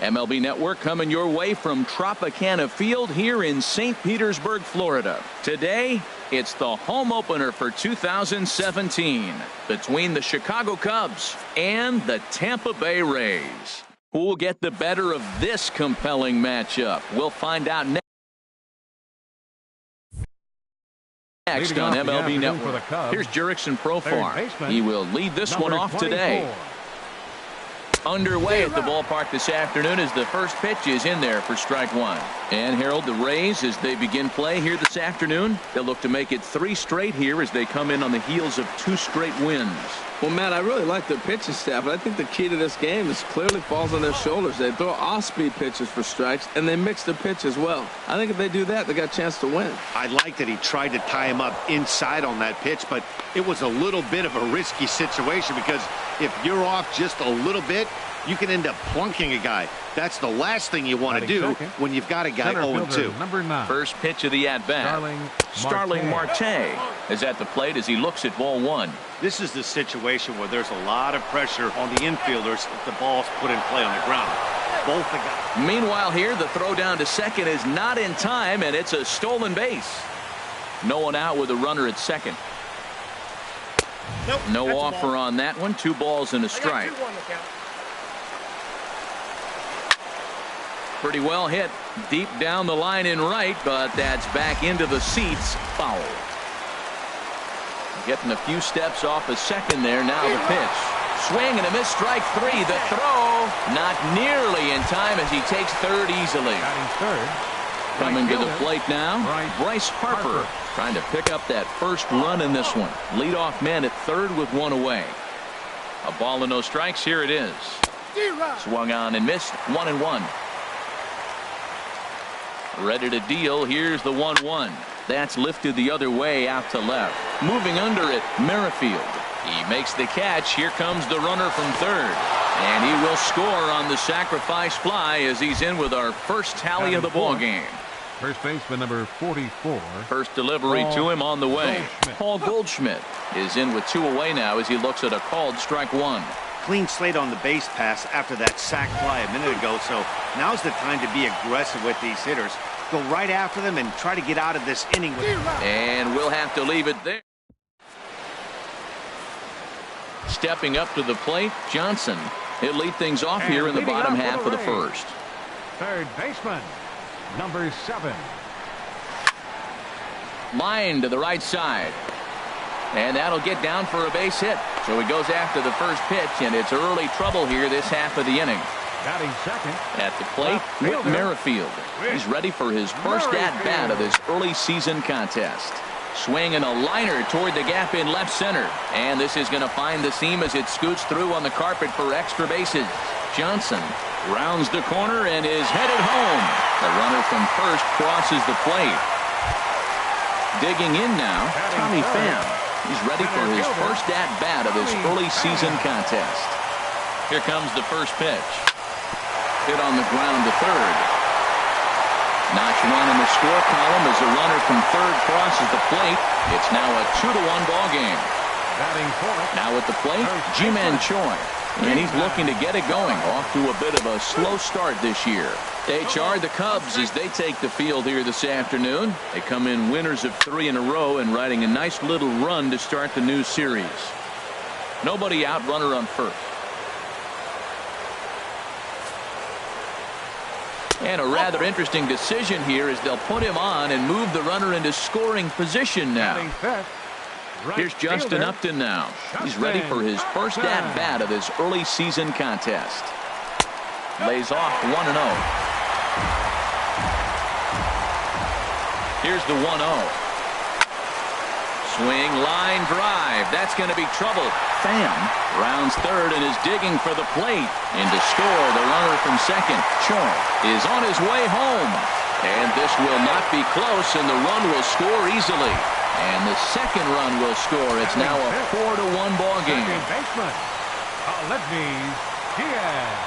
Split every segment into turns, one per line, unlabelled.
MLB Network coming your way from Tropicana Field here in St. Petersburg, Florida. Today, it's the home opener for 2017 between the Chicago Cubs and the Tampa Bay Rays. Who will get the better of this compelling matchup? We'll find out next on MLB Network. Here's Jurickson Profar. He will lead this one off today. Underway at the ballpark this afternoon as the first pitch is in there for strike one. And Harold, the Rays, as they begin play here this afternoon, they'll look to make it 3 straight here as they come in on the heels of 2 straight wins.
Well, Matt, I really like their pitching staff, but I think the key to this game is clearly falls on their shoulders. They throw off-speed pitches for strikes, and they mix the pitch as well. I think if they do that, they got a chance to win.
I like that he tried to tie him up inside on that pitch, but it was a little bit of a risky situation because if you're off just a little bit, you can end up plunking a guy. That's the last thing you want to do when you've got a guy 0-2.
Number 9.
First pitch of the at-bat. Starling Marte is at the plate as he looks at ball 1.
This is the situation where there's a lot of pressure on the infielders if the ball's put in play on the ground. Both the guys.
Meanwhile here, the throw down to second is not in time, and it's a stolen base. No one out with a runner at second.
Nope,
no offer on that one. 2 balls and a strike. Pretty well hit deep down the line in right, but that's back into the seats. Foul. Getting a few steps off a second there. Now the pitch. Swing and a miss. Strike 3. The throw not nearly in time as he takes third easily. Coming to the plate now, Bryce Harper trying to pick up that first run in this one. Leadoff man at third with 1 away. A ball and no strikes. Here it is. Swung on and missed. 1-1. Ready to deal. Here's the 1-1. That's lifted the other way out to left. Moving under it, Merrifield. He makes the catch. Here comes the runner from third. And he will score on the sacrifice fly as he's in with our first tally of the ball game.
First baseman number 44.
First delivery to him on the way. Paul Goldschmidt is in with 2 away now as he looks at a called strike 1.
Clean slate on the base pass after that sac fly a minute ago, so now's the time to be aggressive with these hitters. Go right after them and try to get out of this inning.
And we'll have to leave it there. Stepping up to the plate, Johnson. He'll lead things off here in the bottom half of the first.
Third baseman, number 7.
Line to the right side. And that'll get down for a base hit. So he goes after the first pitch, and it's early trouble here this half of the inning.
Batting second.
At the plate, Whit Merrifield. He's ready for his first at-bat of this early season contest. Swinging a liner toward the gap in left center. And this is going to find the seam as it scoots through on the carpet for extra bases. Johnson rounds the corner and is headed home. The runner from first crosses the plate. Digging in now, Tommy Pham. He's ready for his first at-bat of this early season contest. Here comes the first pitch. Hit on the ground to third. Notch 1 in the score column as the runner from third crosses the plate. It's now a 2-1 ball game. Now at the plate, Ji-Man Choi. And he's looking to get it going. Off to a bit of a slow start this year. HR, the Cubs, as they take the field here this afternoon. They come in winners of 3 in a row and riding a nice little run to start the new series. Nobody out, runner on first. And a rather interesting decision here as they'll put him on and move the runner into scoring position now. Here's Justin Upton now. He's ready for his first at-bat of this early season contest. Lays off 1-0. Here's the 1-0. Swing, line drive. That's going to be trouble. Pham rounds third and is digging for the plate. And to score, the runner from second, Choi, is on his way home. And this will not be close, and the run will score easily. And the second run will score. It's now a 4-1 ball game.
Second baseman, Aledmys Diaz.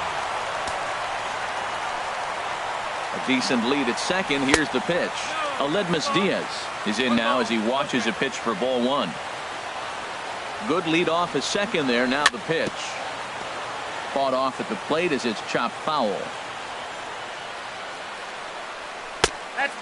A decent lead at second. Here's the pitch. Aledmys Diaz is in now as he watches a pitch for ball 1. Good lead off at second there. Now the pitch. Fought off at the plate as it's chopped foul.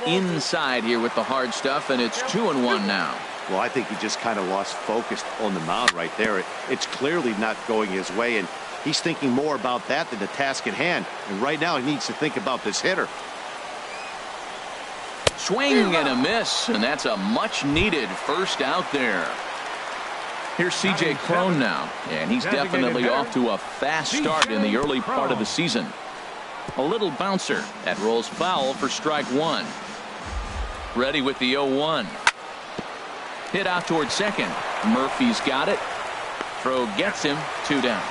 inside here with the hard stuff, and it's 2-1 now.
Well, I think he just kind of lost focus on the mound right there. It's clearly not going his way, and he's thinking more about that than the task at hand. And right now he needs to think about this hitter.
Swing and a miss, and that's a much-needed first out there. Here's C.J. Cron now, and he's definitely off to a fast start in the early part of the season. A little bouncer that rolls foul for strike one. Ready with the 0-1. Hit out towards second. Murphy's got it. Throw gets him. 2 down.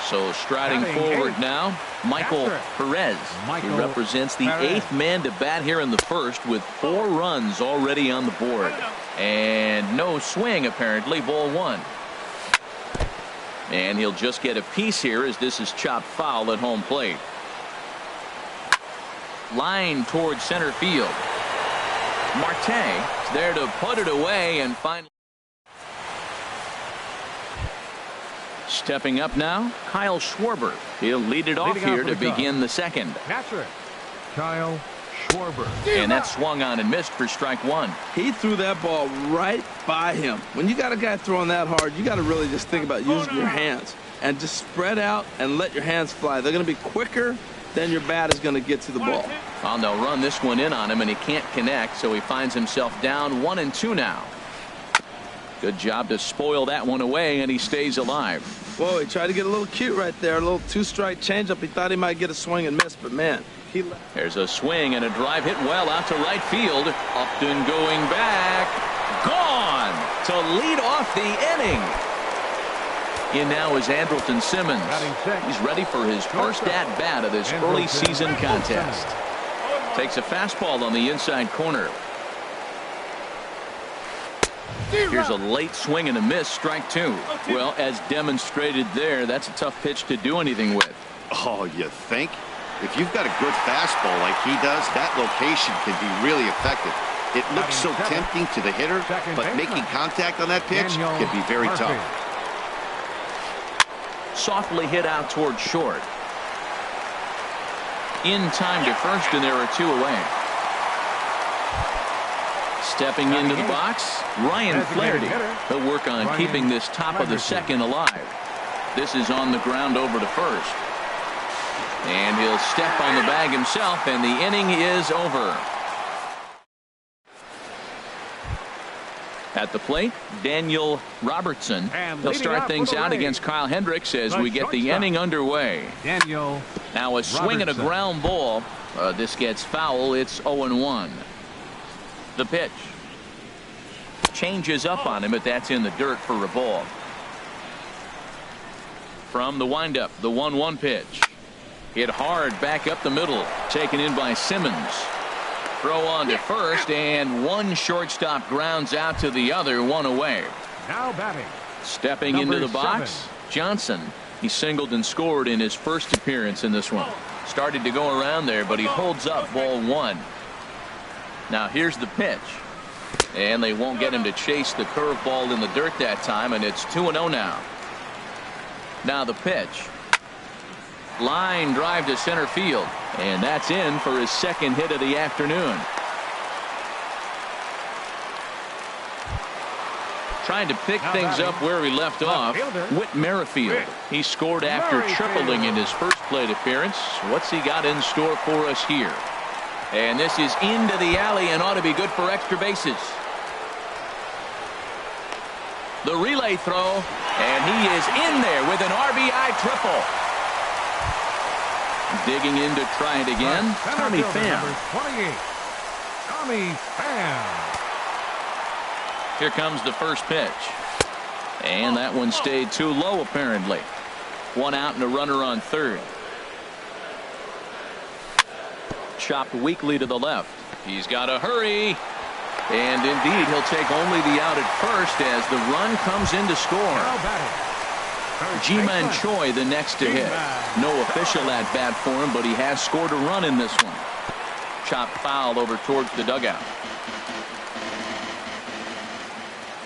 So striding forward now, Michael Perez. He represents the 8th man to bat here in the first with 4 runs already on the board. And no swing apparently, ball 1. And he'll just get a piece here as this is chopped foul at home plate. Line towards center field. Marte is there to put it away and finally. Stepping up now, Kyle Schwarber. He'll lead it off here to begin the second.
Catcher, Kyle Schwarber.
And that swung on and missed for strike 1.
He threw that ball right by him. When you got a guy throwing that hard, you got to really just think about using your hands and just spread out and let your hands fly. They're going to be quicker than your bat is going to get to the ball.
Well, they'll run this one in on him, and he can't connect, so he finds himself down 1-2 now. Good job to spoil that one away, and he stays alive.
Whoa, he tried to get a little cute right there. A little 2-strike changeup. He thought he might get a swing and miss, but man, he left.
There's a swing and a drive hit well out to right field. Upton going back. Gone to lead off the inning. In now is Andrelton Simmons. He's ready for his first at-bat of this early season contest. Takes a fastball on the inside corner. Here's a late swing and a miss, strike 2. Well, as demonstrated there, that's a tough pitch to do anything with.
Oh, you think? If you've got a good fastball like he does, that location can be really effective. It looks so tempting to the hitter, but making contact on that pitch can be very tough.
Softly hit out towards short. In time to first, and there are 2 away. Stepping into the box, Ryan Flaherty. He'll work on keeping this top of the second alive. This is on the ground over to first. And he'll step on the bag himself, and the inning is over. At the plate, Daniel Robertson. He'll start things out against Kyle Hendricks as we get the inning underway. Now a swing and a ground ball. This gets foul. It's 0-1. The pitch. Changes up on him, but that's in the dirt for a ball. From the windup, the 1-1 pitch. Hit hard back up the middle. Taken in by Simmons. Throw on to first, and one shortstop grounds out to the other, 1 away.
Now batting.
Stepping into the box, Johnson. He singled and scored in his first appearance in this one. Started to go around there, but he holds up, ball 1. Now here's the pitch. And they won't get him to chase the curveball in the dirt that time, and it's 2-0 now. Now the pitch. Line drive to center field, and that's in for his second hit of the afternoon. Trying to pick things up where he left off, Whit Merrifield. He scored after tripling in his first plate appearance. What's he got in store for us here? And this is into the alley and ought to be good for extra bases. The relay throw, and he is in there with an RBI triple. Digging in to try it again, Tommy Pham.
Number 28, Tommy Pham.
Here comes the first pitch. And that one stayed too low, apparently. 1 out and a runner on third. Chopped weakly to the left. He's got to hurry. And indeed, he'll take only the out at first as the run comes in to score. Ji-Man Choi the next to hit. No official at bat for him, but he has scored a run in this one. Chopped foul over towards the dugout.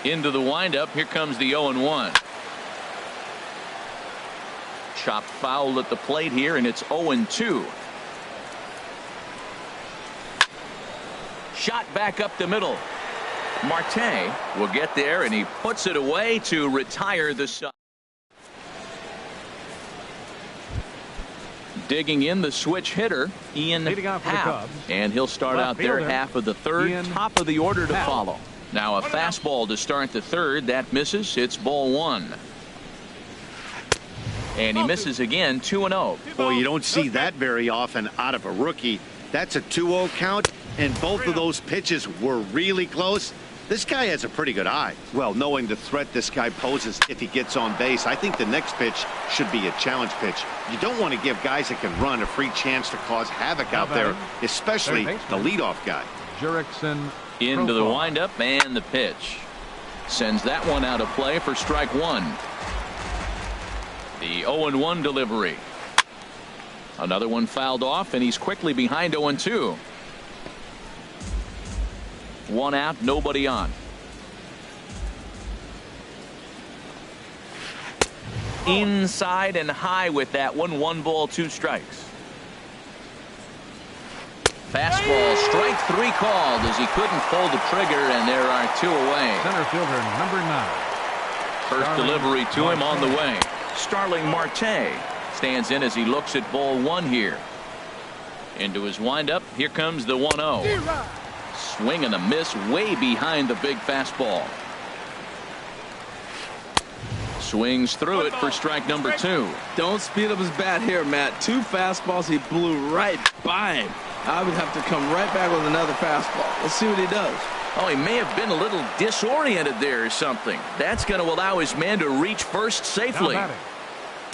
Into the windup. Here comes the 0-1. Chopped foul at the plate here, and it's 0-2. Shot back up the middle. Marte will get there, and he puts it away to retire the side. Digging in the switch hitter, Ian Happ, and he'll start out there half of the third. Top of the order to follow. Now a fastball to start the third. That misses. It's ball one. And he misses again, 2-0.
Boy, you don't see that very often out of a rookie. That's a 2-0 count, and both of those pitches were really close. This guy has a pretty good eye. Well, knowing the threat this guy poses if he gets on base, I think the next pitch should be a challenge pitch. You don't want to give guys that can run a free chance to cause havoc out there, especially the leadoff guy.
Jurickson
into the windup, and the pitch. Sends that one out of play for strike one. The 0-1 delivery. Another one fouled off, and he's quickly behind 0-2. One out, nobody on. Inside and high with that one. 1 ball, 2 strikes. Fastball, strike 3 called as he couldn't pull the trigger, and there are 2 away.
Center fielder number 9.
First delivery to him on the way. Starling Marte stands in as he looks at ball 1 here. Into his windup. Here comes the 1-0. Swing and a miss way behind the big fastball. Swings through it for strike number 2.
Don't speed up his bat here, Matt. 2 fastballs, he blew right by him. I would have to come right back with another fastball. Let's see what he does.
Oh, he may have been a little disoriented there or something. That's going to allow his man to reach first safely.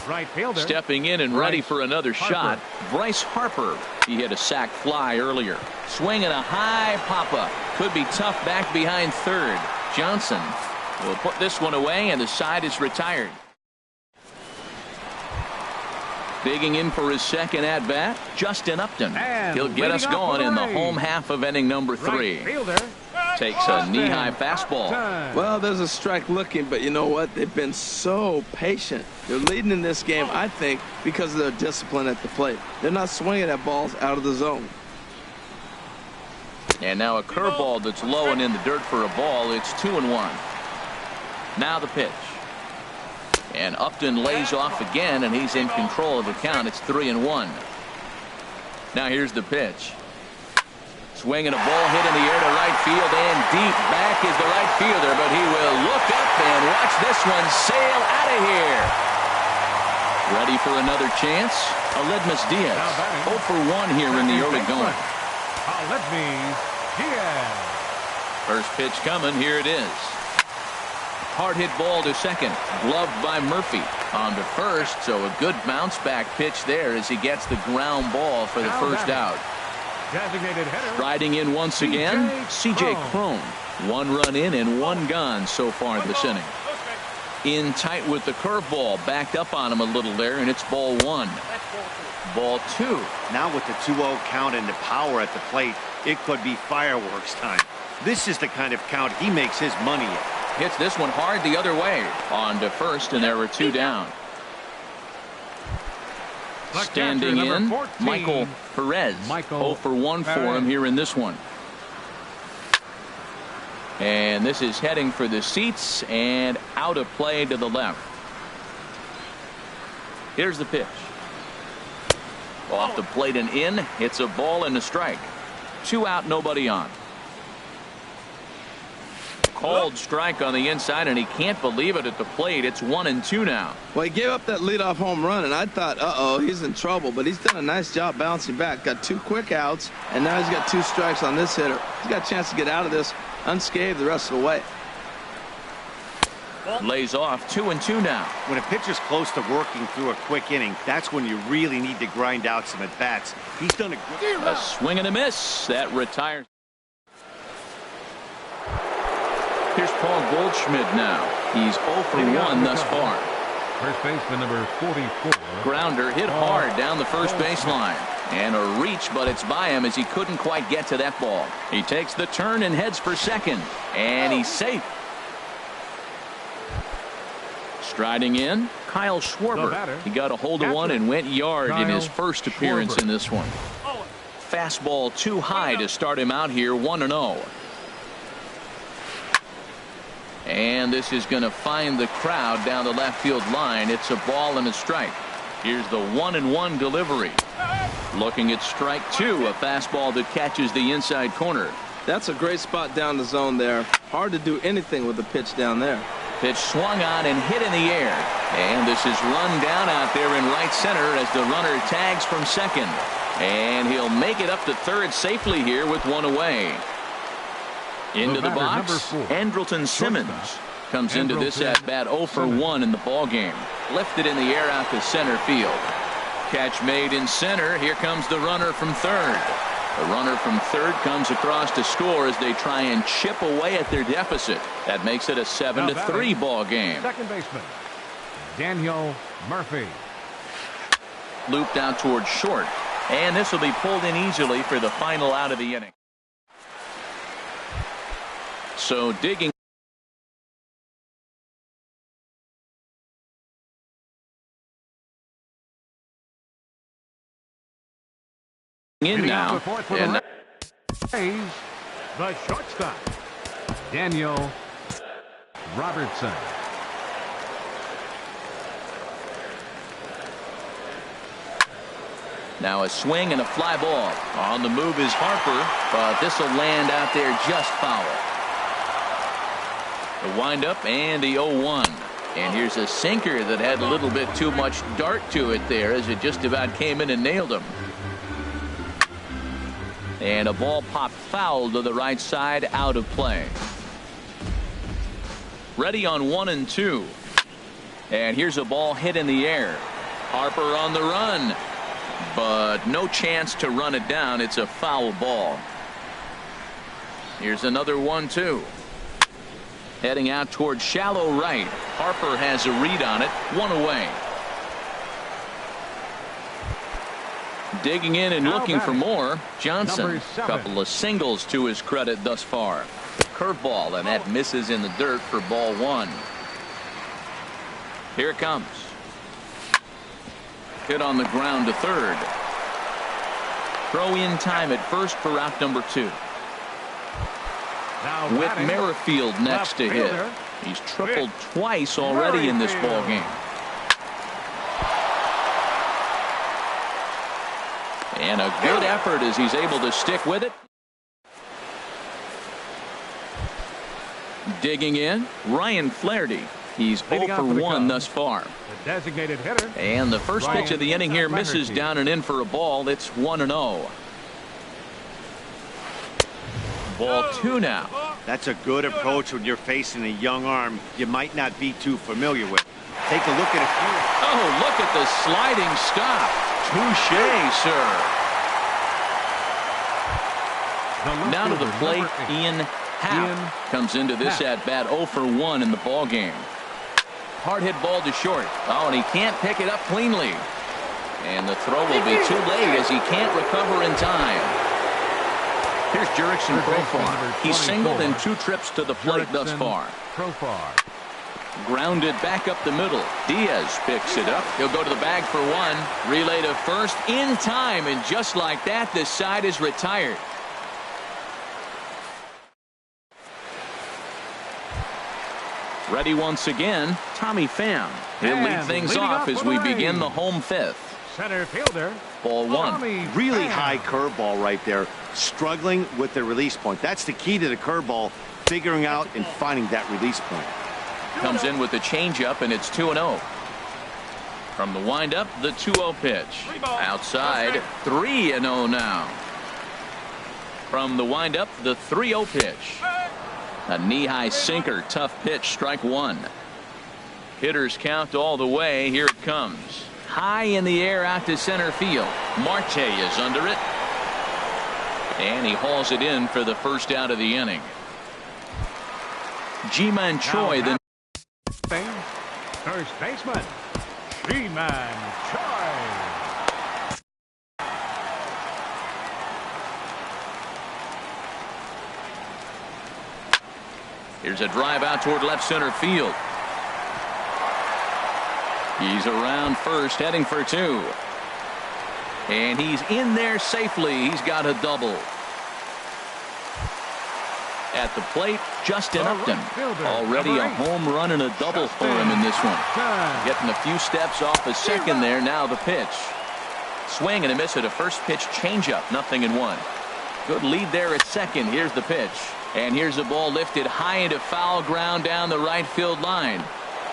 Right fielder.
Stepping in and ready for another shot, Bryce Harper. He hit a sac fly earlier. Swinging a high pop-up. Could be tough back behind third. Johnson will put this one away, and the side is retired. Digging in for his second at-bat, Justin Upton.
And
he'll get us going in the home half of inning number 3.
Right fielder.
Takes a knee-high fastball.
Well, there's a strike looking, but you know what? They've been so patient. They're leading in this game, I think, because of their discipline at the plate. They're not swinging at balls out of the zone.
And now a curveball that's low and in the dirt for a ball. It's 2-1. Now the pitch. And Upton lays off again, and he's in control of the count. It's 3-1. Now here's the pitch. Swinging a ball hit in the air to right field, and deep back is the right fielder, but he will look up and watch this one sail out of here. Ready for another chance? Aledmus Diaz. 0 for 1 here in the early going.
Aledmus Diaz.
First pitch coming. Here it is. Hard hit ball to second. Gloved by Murphy. On to first, so a good bounce back pitch there as he gets the ground ball for the first out.
Designated hitter.
Riding in once again, C.J. Cron. 1 run in and 1 gone so far this inning. In tight with the curveball. Backed up on him a little there, and it's ball 1. Ball 2.
Now with the 2-0 count and the power at the plate, it could be fireworks time. This is the kind of count he makes his money in.
Hits this one hard the other way. On to first, and there were 2 down. Standing in,
14,
Michael Perez. 0 for 1 for him here in this one. And this is heading for the seats and out of play to the left. Here's the pitch. Off the plate and in. It's a ball and a strike. 2 out, nobody on. Called strike on the inside, and he can't believe it at the plate. It's 1-2 now.
Well, he gave up that leadoff home run, and I thought, uh-oh, he's in trouble. But he's done a nice job bouncing back. Got 2 quick outs, and now he's got 2 strikes on this hitter. He's got a chance to get out of this unscathed the rest of the way.
Lays off 2-2 now.
When a pitcher's close to working through a quick inning, that's when you really need to grind out some at-bats. He's done
a swing and a miss. That retires. Here's Paul Goldschmidt now. He's 0 for 1 thus far.
First baseman number 44.
Grounder hit hard down the first baseline. And a reach, but it's by him as he couldn't quite get to that ball. He takes the turn and heads for second. And he's safe. Striding in, Kyle Schwarber. He got a hold of one and went yard in his first appearance in this one. Fastball too high to start him out here, 1-0. And this is going to find the crowd down the left field line. It's a ball and a strike. Here's the 1-1 delivery. Looking at strike two, a fastball that catches the inside corner.
That's a great spot down the zone there. Hard to do anything with the pitch down there.
Pitch swung on and hit in the air. And this is run down out there in right center as the runner tags from second. And he'll make it up to third safely here with one away. Into the box, Andrelton Simmons comes into this at bat 0 for 1 in the ball game. Lifted in the air out to center field. Catch made in center. Here comes the runner from third. The runner from third comes across to score as they try and chip away at their deficit. That makes it a 7-3 ball game.
Second baseman, Daniel Murphy.
Looped out towards short. And this will be pulled in easily for the final out of the inning. So digging in now. And
the shortstop, Daniel Robertson.
Now a swing and a fly ball. On the move is Harper, but this will land out there just foul. The windup and the 0-1. And here's a sinker that had a little bit too much dart to it there as it just about came in and nailed him. And a ball popped foul to the right side, out of play. Ready on 1 and 2. And here's a ball hit in the air. Harper on the run, but no chance to run it down. It's a foul ball. Here's another 1-2. Heading out towards shallow right. Harper has a read on it. One away. Digging in and looking for more. Johnson. Couple of singles to his credit thus far. Curveball, and that misses in the dirt for ball 1. Here it comes. Hit on the ground to third. Throw in time at first for out number 2. With Merrifield next to hit. He's tripled twice already in this ball game. And a good effort as he's able to stick with it. Digging in, Ryan Flaherty. He's 0 for 1 thus far.
The designated hitter.
And the first pitch of the inning here misses down and in for a ball. It's 1-0. Ball 2 now.
That's a good approach when you're facing a young arm you might not be too familiar with. Take a look at it.
Oh, look at the sliding stop. Touche, sir. Now to the plate, Ian Happ comes into this at bat 0 for 1 in the ball game. Hard hit ball to short. Oh, and he can't pick it up cleanly. And the throw will be too late as he can't recover in time. Here's Jurickson Profar. He's singled in 2 trips to the plate thus far. Grounded back up the middle. Diaz picks it up. He'll go to the bag for 1. Relay to first in time, and just like that, this side is retired. Ready once again, Tommy Pham. He'll lead things off as we begin the home 5th.
Center fielder.
Ball 1.
Really high curveball right there. Struggling with the release point. That's the key to the curveball, figuring out and finding that release point.
Comes in with the changeup, and it's 2-0. From the windup, the 2-0 pitch. Outside, 3-0 now. From the windup, the 3-0 pitch. A knee-high sinker, tough pitch, strike 1. Hitters count all the way. Here it comes. High in the air out to center field. Marte is under it. And he hauls it in for the first out of the inning. Ji-Man Choi, the
first baseman, Ji-Man Choi.
Here's a drive out toward left center field. He's around first, heading for two. And he's in there safely. He's got a double. At the plate, Justin Upton. Already a home run and a double for him in this one. Getting a few steps off the second there. Now the pitch. Swing and a miss at a first pitch changeup. 0-1. Good lead there at second. Here's the pitch. And here's the ball lifted high into foul ground down the right field line.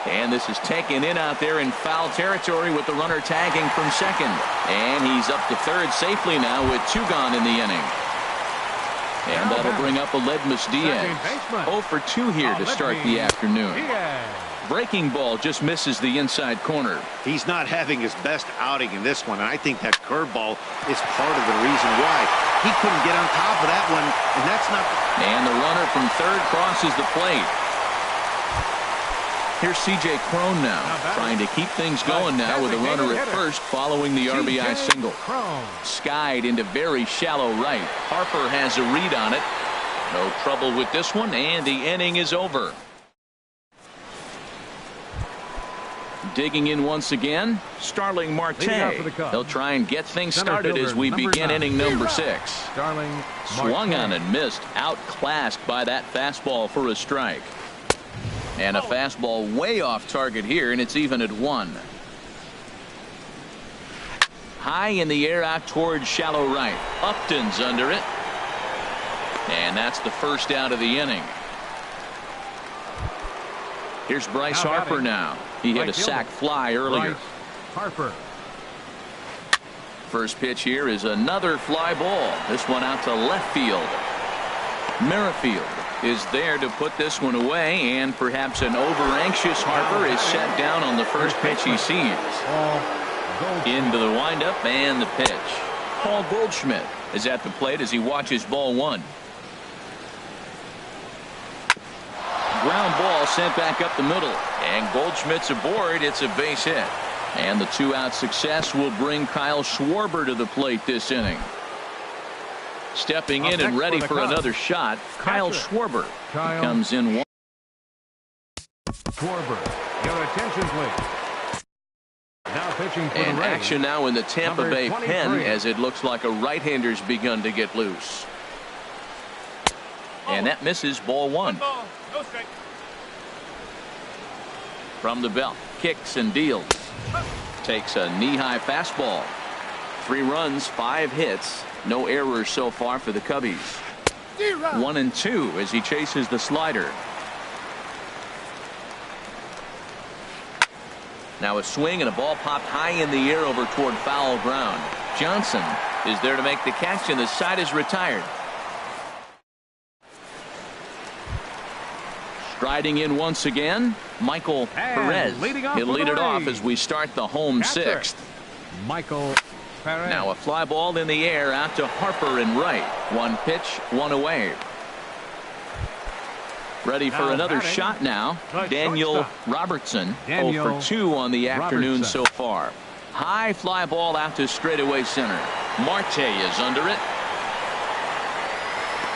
And this is taken in out there in foul territory with the runner tagging from second. And he's up to third safely now with 2 gone in the inning. And that'll bring up Aledmus Diaz. 0 for 2 here to start the afternoon. Breaking ball just misses the inside corner.
He's not having his best outing in this one, and I think that curveball is part of the reason why. He couldn't get on top of that one, and that's not...
And the runner from third crosses the plate. Here's C.J. Cron now, trying to keep things going now with a runner at first following the RBI single. Skied into very shallow right. Harper has a read on it. No trouble with this one, and the inning is over. Digging in once again, Starling Marte. They'll try and get things started as we begin inning number 6. Swung on and missed, outclassed by that fastball for a strike. And a fastball way off target here, and it's even at 1. High in the air out towards shallow right. Upton's under it. And that's the first out of the inning. Here's Bryce Harper now. He hit a sac fly earlier.
Harper.
First pitch here is another fly ball. This one out to left field. Merrifield is there to put this one away, and perhaps an over-anxious Harper is set down on the first pitch he sees. Into the windup and the pitch. Paul Goldschmidt is at the plate as he watches ball 1. Ground ball sent back up the middle, and Goldschmidt's aboard. It's a base hit, and the 2-out success will bring Kyle Schwarber to the plate this inning. Stepping in and ready for another shot, Kyle Schwarber. He comes in 1.
Schwarber, your attention please. Now pitching for
and
the Rays.
Action now in the Tampa Bay pen as it looks like a right-hander's begun to get loose. And that misses ball 1. From the belt, kicks and deals. Takes a knee-high fastball. 3 runs, 5 hits. No errors so far for the Cubbies. 1-2 as he chases the slider. Now a swing and a ball popped high in the air over toward foul ground. Johnson is there to make the catch, and the side is retired. Striding in once again, Michael Perez. He'll lead it off as we start the home 6th.
Michael Perez.
Now a fly ball in the air out to Harper in right. 1 pitch, 1 away. Ready for another shot now. Daniel Robertson. 0 for 2 on the afternoon so far. High fly ball out to straightaway center. Marte is under it.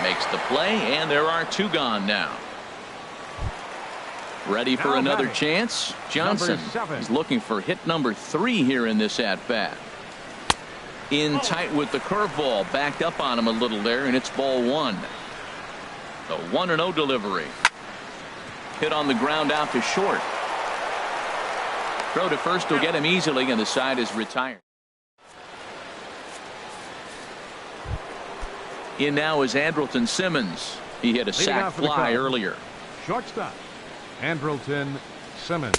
Makes the play, and there are 2 gone now. Ready for another chance. Johnson is looking for hit number 3 here in this at-bat. In tight with the curveball, backed up on him a little there, and it's ball 1. The 1-0 delivery. Hit on the ground out to short. Throw to first will get him easily, and the side is retired. In now is Andrelton Simmons. He hit a sac fly earlier.
Shortstop Andrelton Simmons.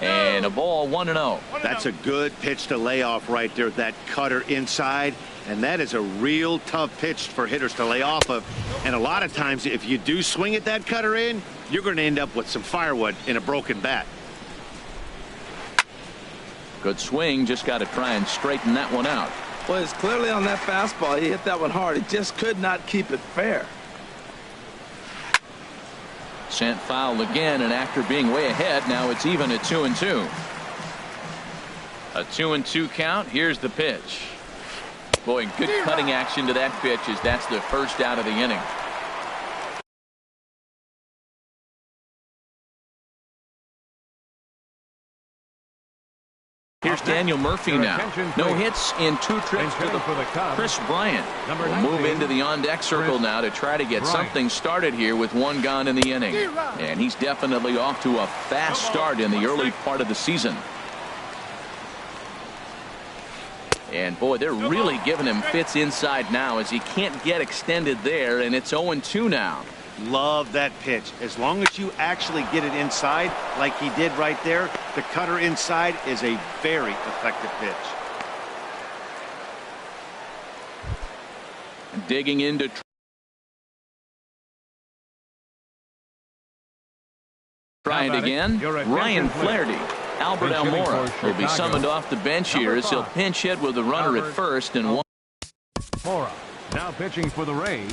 And a ball 1-0.
That's a good pitch to lay off right there. That cutter inside. And that is a real tough pitch for hitters to lay off of. And a lot of times if you do swing at that cutter in, you're going to end up with some firewood in a broken bat.
Good swing. Just got to try and straighten that one out.
Well, it's clearly on that fastball. He hit that one hard. He just could not keep it fair.
Sent foul again, and after being way ahead, now it's even at 2-2. A 2-2 count. Here's the pitch. Boy, good cutting action to that pitch as that's the first out of the inning. Daniel Murphy now. No hits in 2 trips to the Chris Bryant will move into the on-deck circle now to try to get something started here with 1 gone in the inning. And he's definitely off to a fast start in the early part of the season. And boy, they're really giving him fits inside now as he can't get extended there, and it's 0-2 now.
Love that pitch. As long as you actually get it inside like he did right there, the cutter inside is a very effective pitch.
Digging into try it again. Ryan Flaherty. Albert Almora will be summoned off the bench here as he'll pinch hit with the runner at first and 1.
Mora now pitching for the Rays,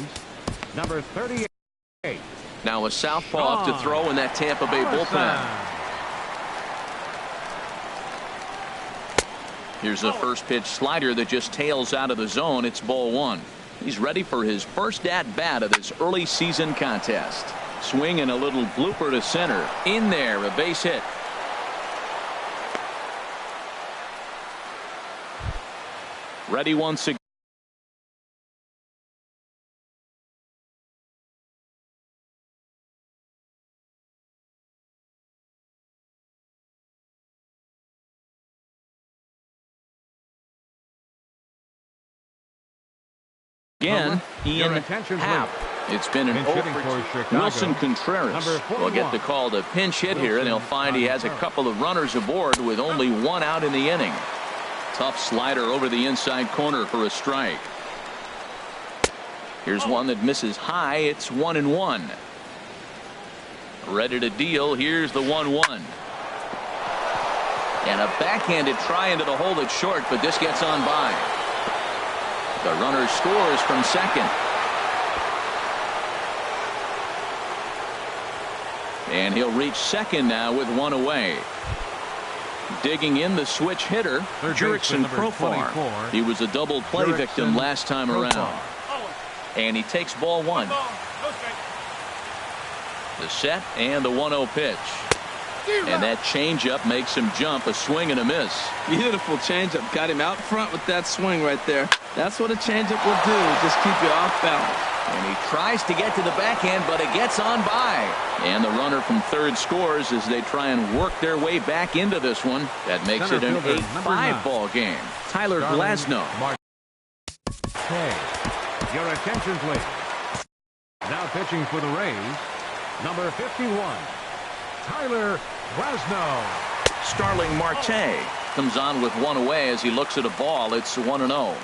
number 38.
Now a southpaw off to throw in that Tampa Bay bullpen. Here's a first pitch slider that just tails out of the zone. It's ball 1. He's ready for his first at bat of this early season contest. Swing and a little blooper to center. In there, a base hit. Ready once again. Ian Happ. It's been an over. Wilson Contreras will get the call to pinch hit here, and he'll find he has a couple of runners aboard with only 1 out in the inning. Tough slider over the inside corner for a strike. Here's one that misses high. It's 1-1. Ready to deal. Here's the 1-1. And a backhanded try into the hole that's short, but this gets on by. The runner scores from second. And he'll reach second now with 1 away. Digging in the switch hitter, Jurickson Profar. He was a double play victim last time around. And he takes ball 1. The set and the 1-0 pitch. And that changeup makes him jump. A swing and a miss.
Beautiful changeup. Got him out front with that swing right there. That's what a changeup will do. Just keep you off balance.
And he tries to get to the backhand, but it gets on by. And the runner from third scores as they try and work their way back into this one. That makes it an 8-5 ball game. Tyler Glasnow.
Okay. Your attention, please. Now pitching for the Rays, number 51, Tyler Glasnow.
Starling Marte comes on with 1 away as he looks at a ball. It's 1-0.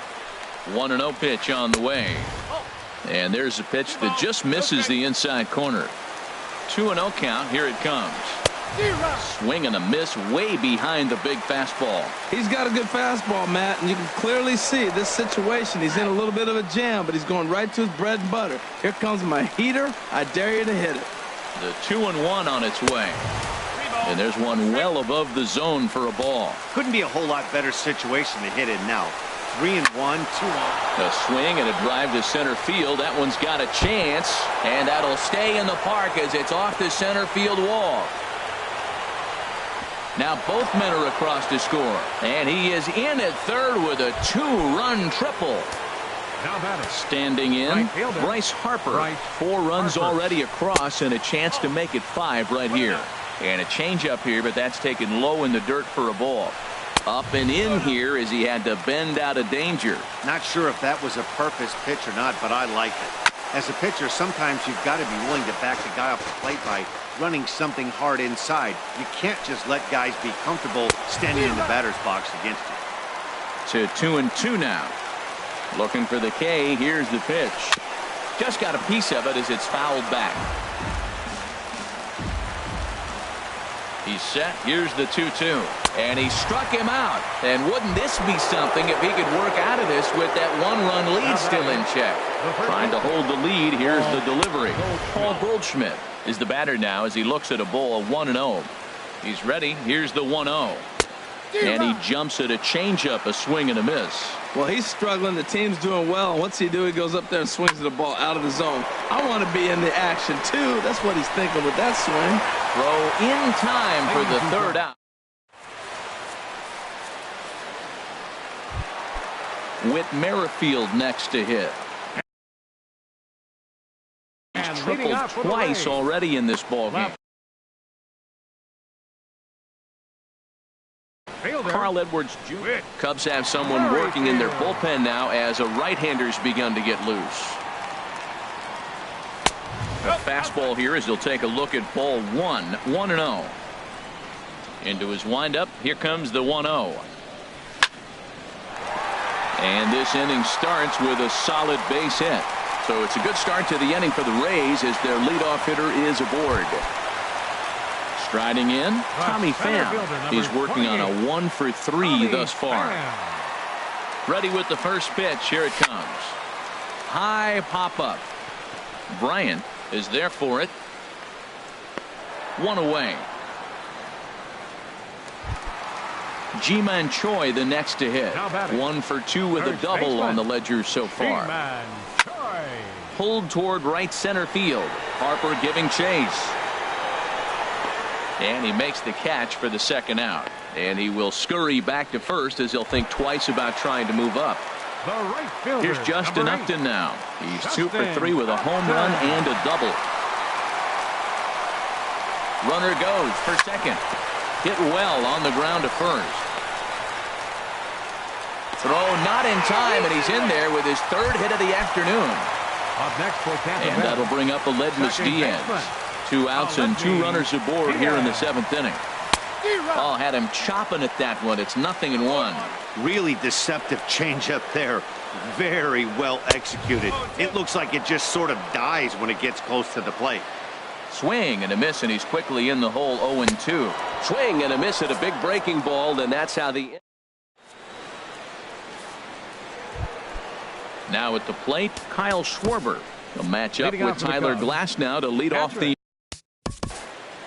1-0 pitch on the way. And there's a pitch that just misses the inside corner. 2-0 count. Here it comes. Swing and a miss way behind the big fastball.
He's got a good fastball, Matt, and you can clearly see this situation. He's in a little bit of a jam, but he's going right to his bread and butter. Here comes my heater. I dare you to hit it.
The 2-1 on its way. And there's one well above the zone for a ball.
Couldn't be a whole lot better situation to hit it now. 3-1, 2-1.
A swing and a drive to center field. That one's got a chance, and that'll stay in the park as it's off the center field wall. Now both men are across to score, and he is in at third with a 2-run triple. Standing in, Bryce Harper. 4 runs already across and a chance to make it 5 right here. And a changeup here, but that's taken low in the dirt for a ball. Up and in here as he had to bend out of danger.
Not sure if that was a purpose pitch or not, but I like it. As a pitcher, sometimes you've got to be willing to back the guy off the plate by running something hard inside. You can't just let guys be comfortable standing in the batter's box against you.
To 2-2 now. Looking for the K. Here's the pitch. Just got a piece of it as it's fouled back. He's set. Here's the 2-2. And he struck him out. And wouldn't this be something if he could work out of this with that 1-run lead still in check? Trying to hold the lead. Here's the delivery. Paul Goldschmidt is the batter now as he looks at a ball 1-0. He's ready. Here's the 1-0. And he jumps at a changeup, a swing and a miss.
Well, he's struggling. The team's doing well. And what's he do? He goes up there and swings the ball out of the zone. I want to be in the action, too. That's what he's thinking with that swing.
Throw in time for the third out. with Merrifield next to hit. He's tripled twice already in this ballgame. Carl Edwards Jr. Cubs have someone working in their bullpen now as a right-hander's begun to get loose. A fastball here as he'll take a look at ball 1-0. Into his windup. Here comes the 1-0. And this inning starts with a solid base hit. So it's a good start to the inning for the Rays as their leadoff hitter is aboard. Striding in, Tommy Pham. He's working on a 1-for-3 thus far. Ready with the first pitch. Here it comes. High pop-up. Bryant is there for it. One away. Ji-Man Choi the next to hit. 1-for-2 with a double on the ledger so far. Pulled toward right center field. Harper giving chase. And he makes the catch for the second out. And he will scurry back to first as he'll think twice about trying to move up. Here's Justin Upton now. He's 2-for-3 with a home run and a double. Runner goes for second. Hit well on the ground to first. Throw not in time, and he's in there with his third hit of the afternoon.
Up next for Tampa
and that'll bring up Aledmus Diaz. 2 outs and 2 runners aboard here in the 7th inning. Oh, had him chopping at that one. It's 0-1.
Really deceptive changeup there. Very well executed. It looks like it just sort of dies when it gets close to the plate.
Swing and a miss, and he's quickly in the hole. 0-2. Swing and a miss at a big breaking ball, and that's how the. Now at the plate, Kyle Schwarber. He'll match up with Tyler Glasnow to lead off the.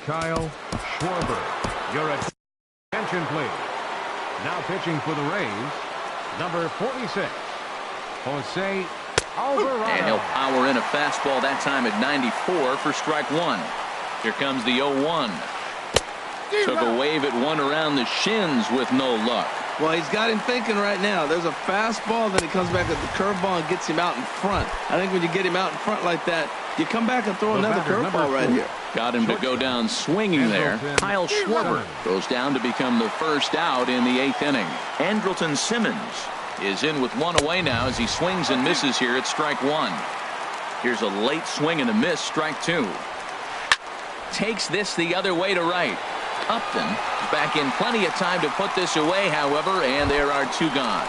Kyle Schwarber, your attention please. Now pitching for the Rays, number 46, Jose Alvarado.
And he'll power in a fastball that time at 94 for strike 1. Here comes the 0-1. Took a wave at one around the shins with no luck.
Well, he's got him thinking right now. There's a fastball, then he comes back at the curveball and gets him out in front. I think when you get him out in front like that, you come back and throw another curveball right here.
Got him to go down swinging there. Kyle Schwarber goes down to become the first out in the 8th inning. Andrelton Simmons is in with 1 away now as he swings and misses here at strike 1. Here's a late swing and a miss, strike 2. Takes this the other way to right. Upton is back in plenty of time to put this away, however, and there are 2 gone.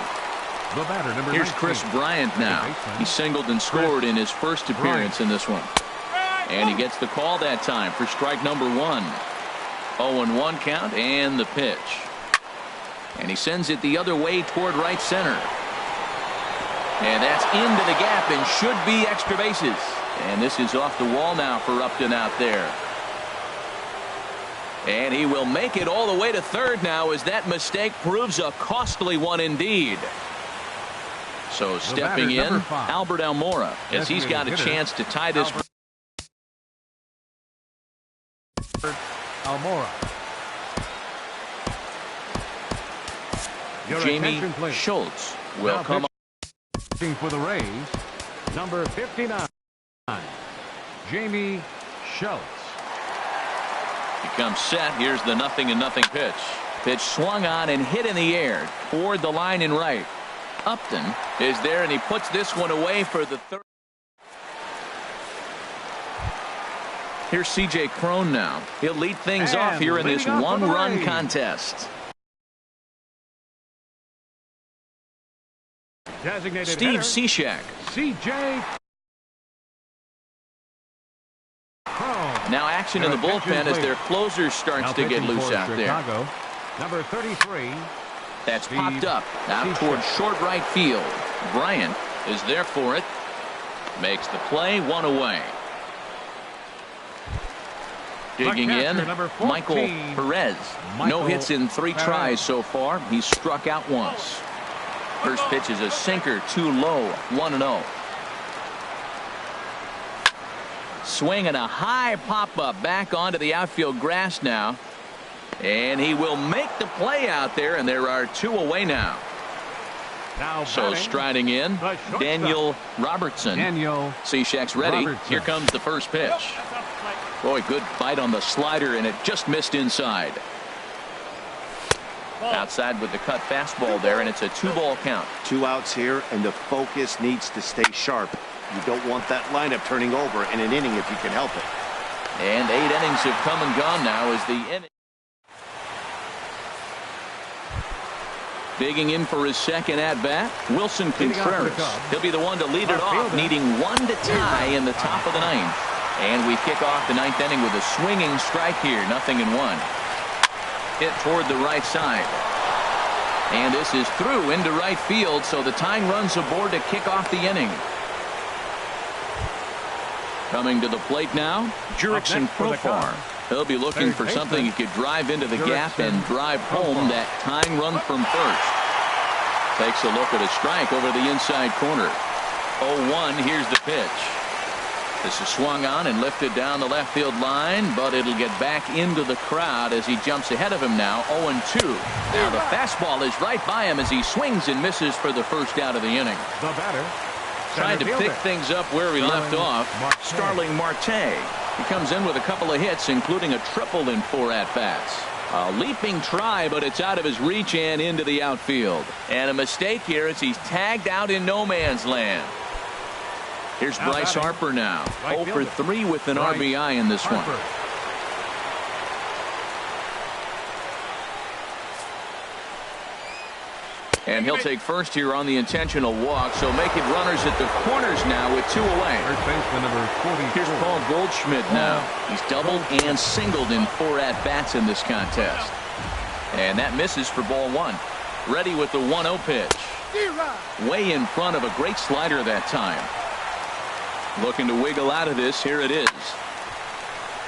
The batter, number
Here's
19.
Chris Bryant now. He singled and scored in his first appearance in this one. And he gets the call that time for strike number 1. 0-1 count and the pitch. And he sends it the other way toward right center. And that's into the gap and should be extra bases. And this is off the wall now for Upton out there. And he will make it all the way to third now as that mistake proves a costly one indeed. So stepping in, Albert Almora, as he's got a chance to tie this.
Almora.
Jamie Schultz will come up.
For the Rays, number 59, Jamie Schultz.
He comes set. Here's the 0-0 pitch. Pitch swung on and hit in the air toward the line and right. Upton is there, and he puts this one away for the third. Here's C.J. Cron now. He'll lead things off here in this one-run contest.
Designated
Steve Cishek.
C.J.
Now action in the bullpen as their closer starts to get loose out there.
Number 33.
That's popped up out towards short right field. Bryant is there for it. Makes the play, 1 away. Digging in, Michael Perez. No hits in 3 tries so far. He's struck out once. First pitch is a sinker, too low, 1-0. Swinging a high pop-up back onto the outfield grass now. And he will make the play out there, and there are 2 away now.
Now
So
batting,
striding in,
the shortstop.
Daniel Robertson.
Daniel
Cishek's ready.
Robertson.
Here comes the first pitch. Boy, good bite on the slider, and it just missed inside. Outside with the cut fastball there, and it's a 2-ball count.
2 outs here, and the focus needs to stay sharp. You don't want that lineup turning over in an inning if you can help it.
And 8 innings have come and gone now as the inning. Digging in for his second at-bat, Wilson Contreras. He'll be the one to lead it off, needing 1 to tie in the top of the 9th. And we kick off the 9th inning with a swinging strike here, 0-1. Hit toward the right side. And this is through into right field, so the tying runs aboard to kick off the inning. Coming to the plate now, Jurickson Profar. He'll be looking for something he could drive into the gap and drive home that tying run from first. Takes a look at a strike over the inside corner. 0-1, here's the pitch. This is swung on and lifted down the left field line, but it'll get back into the crowd as he jumps ahead of him now, 0-2. Now the fastball is right by him as he swings and misses for the first out of the inning.
The batter.
Trying to pick things up where he left off, Starling Marte. He comes in with a couple of hits, including a triple in 4 at-bats. A leaping try, but it's out of his reach and into the outfield. And a mistake here as he's tagged out in no man's land. Here's Bryce Harper now. 0 for 3 with an RBI in this one. And he'll take first here on the intentional walk, so make it runners at the corners now with 2 away.
First baseman number 44.
Here's Paul Goldschmidt now. He's doubled and singled in 4 at-bats in this contest. And that misses for ball 1. Ready with the 1-0 pitch. Way in front of a great slider that time. Looking to wiggle out of this. Here it is.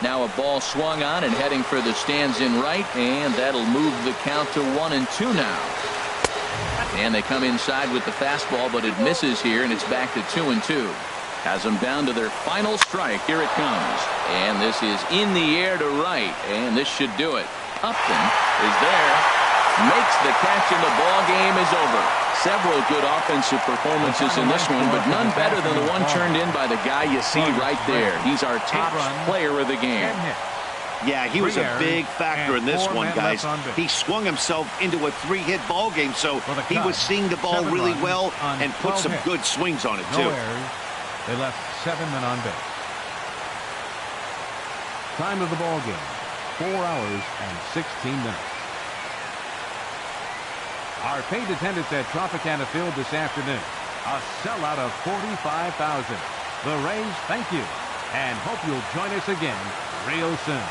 Now a ball swung on and heading for the stands in right, and that'll move the count to 1-2 now. And they come inside with the fastball, but it misses here, and it's back to 2-2. Has them down to their final strike. Here it comes. And this is in the air to right, and this should do it. Upton is there, makes the catch, and the ball game is over. Several good offensive performances in this one, but none better than the one turned in by the guy you see right there. He's our top player of the game.
Yeah, he was a big factor in this one, guys. He swung himself into a 3-hit ball game, so he was seeing the ball really well and put some good swings on it, too.
They left 7 men on base. Time of the ball game, 4 hours and 16 minutes. Our paid attendance at Tropicana Field this afternoon, a sellout of 45,000. The Rays thank you and hope you'll join us again real soon.